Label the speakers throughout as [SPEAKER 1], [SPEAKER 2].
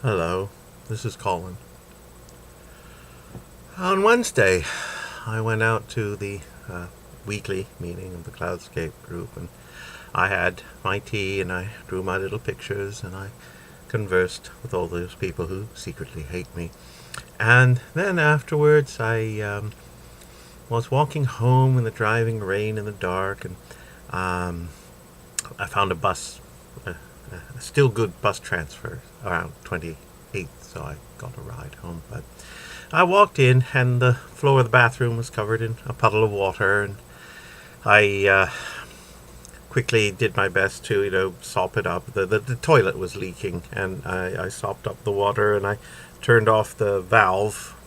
[SPEAKER 1] Hello, this is Colin. On Wednesday, I went out to the weekly meeting of the Cloudscape group, and I had my tea and I drew my little pictures and I conversed with all those people who secretly hate me. And then afterwards, I was walking home in the driving rain in the dark, and um, I found a bus, a still good bus transfer around 28th, so I got a ride home. But I walked in, and the floor of the bathroom was covered in a puddle of water, and I quickly did my best to, sop it up. The toilet was leaking, and I sopped up the water, and I turned off the valve.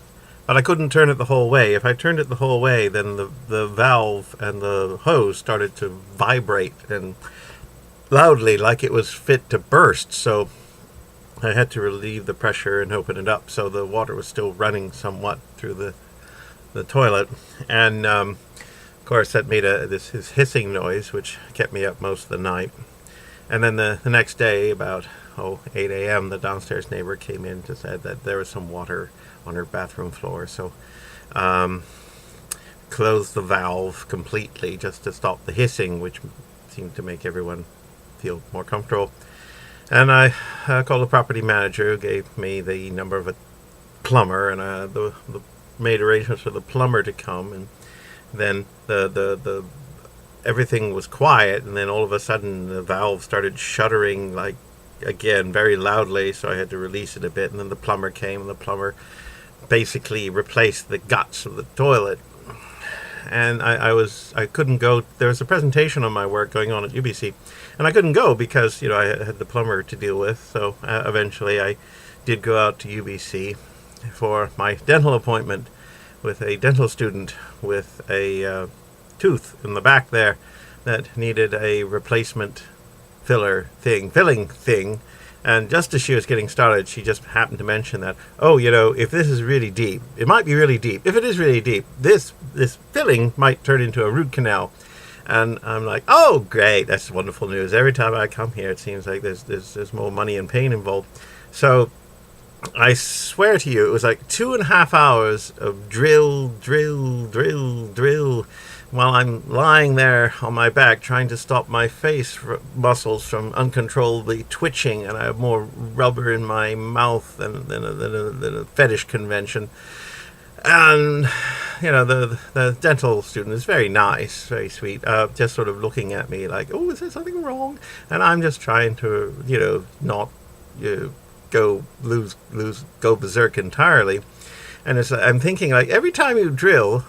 [SPEAKER 1] But I couldn't turn it the whole way. If I turned it the whole way, then the valve and the hose started to vibrate and loudly, like it was fit to burst. So I had to relieve the pressure and open it up, so the water was still running somewhat through the toilet. And of course, that made this hissing noise, which kept me up most of the night. And then the next day, about 8 a.m., the downstairs neighbor came in to say that there was some water on her bathroom floor. So closed the valve completely just to stop the hissing, which seemed to make everyone feel more comfortable. And I called the property manager, who gave me the number of a plumber, and made arrangements for the plumber to come. And then the everything was quiet, and then all of a sudden the valve started shuddering, like, again, very loudly. So I had to release it a bit, and then the plumber came, and the plumber basically replaced the guts of the toilet. And I couldn't go. There was a presentation on my work going on at UBC, and I couldn't go because I had the plumber to deal with. So eventually I did go out to UBC for my dental appointment with a dental student with a tooth in the back there that needed a replacement filling thing. And just as she was getting started, she just happened to mention that, if this is really deep, it might be really deep. If it is really deep, this filling might turn into a root canal. And I'm like, oh, great, that's wonderful news. Every time I come here, it seems like there's more money and pain involved. So I swear to you, it was like 2.5 hours of drill, while I'm lying there on my back trying to stop my face muscles from uncontrollably twitching, and I have more rubber in my mouth than a fetish convention. And the dental student is very nice, very sweet, just sort of looking at me like, oh, is there something wrong? And I'm just trying to not go berserk entirely. And I'm thinking, like, every time you drill,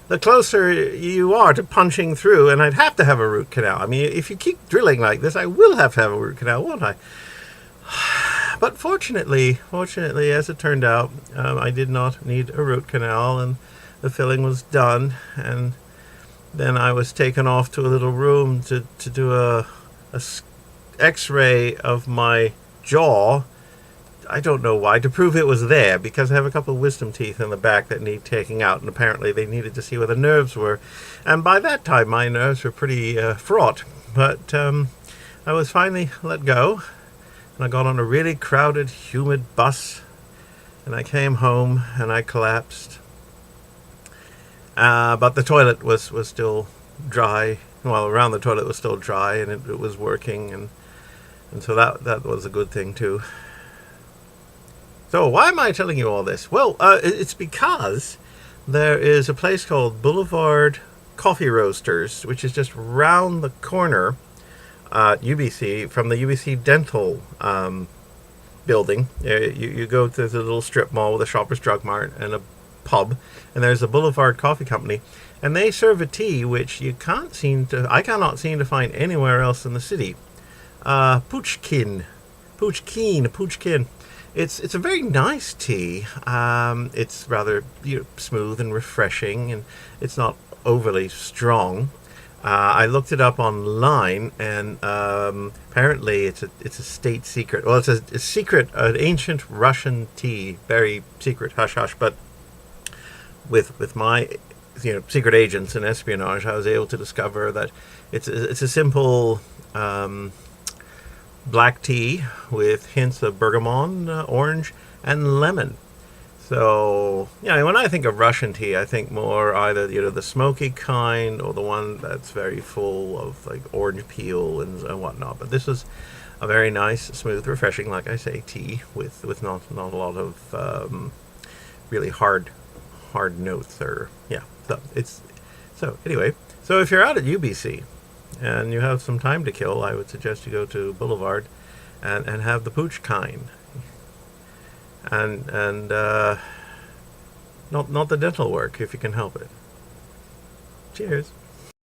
[SPEAKER 1] the closer you are to punching through, and I'd have to have a root canal. I mean, if you keep drilling like this, I will have to have a root canal, won't I? But fortunately, as it turned out, I did not need a root canal, and the filling was done. And then I was taken off to a little room to do a X-ray of my jaw. I don't know why, to prove it was there, because I have a couple of wisdom teeth in the back that need taking out, and apparently they needed to see where the nerves were. And by that time, my nerves were pretty fraught. But I was finally let go, and I got on a really crowded, humid bus, and I came home, and I collapsed. But the toilet was still dry. Well, around the toilet was still dry, and it was working, and so that was a good thing, too. So why am I telling you all this? Well, it's because there is a place called Boulevard Coffee Roasters, which is just round the corner at UBC from the UBC Dental building. You go to the little strip mall with a Shoppers Drug Mart and a pub, and there's a Boulevard Coffee Company, and they serve a tea which I cannot seem to find anywhere else in the city. Pouchkine. It's a very nice tea. It's rather smooth and refreshing, and it's not overly strong. I looked it up online, and apparently it's a state secret. Well, it's a secret, an ancient Russian tea, very secret, hush hush. But with my secret agents and espionage, I was able to discover that it's a simple black tea with hints of bergamot, orange, and lemon. So, yeah, when I think of Russian tea, I think more either, the smoky kind or the one that's very full of like orange peel and whatnot. But this is a very nice, smooth, refreshing, like I say, tea with not a lot of really hard notes or yeah. So anyway. So if you're out at UBC and you have some time to kill, I would suggest you go to Boulevard and have the Pouchkine and not the dental work if you can help it. Cheers.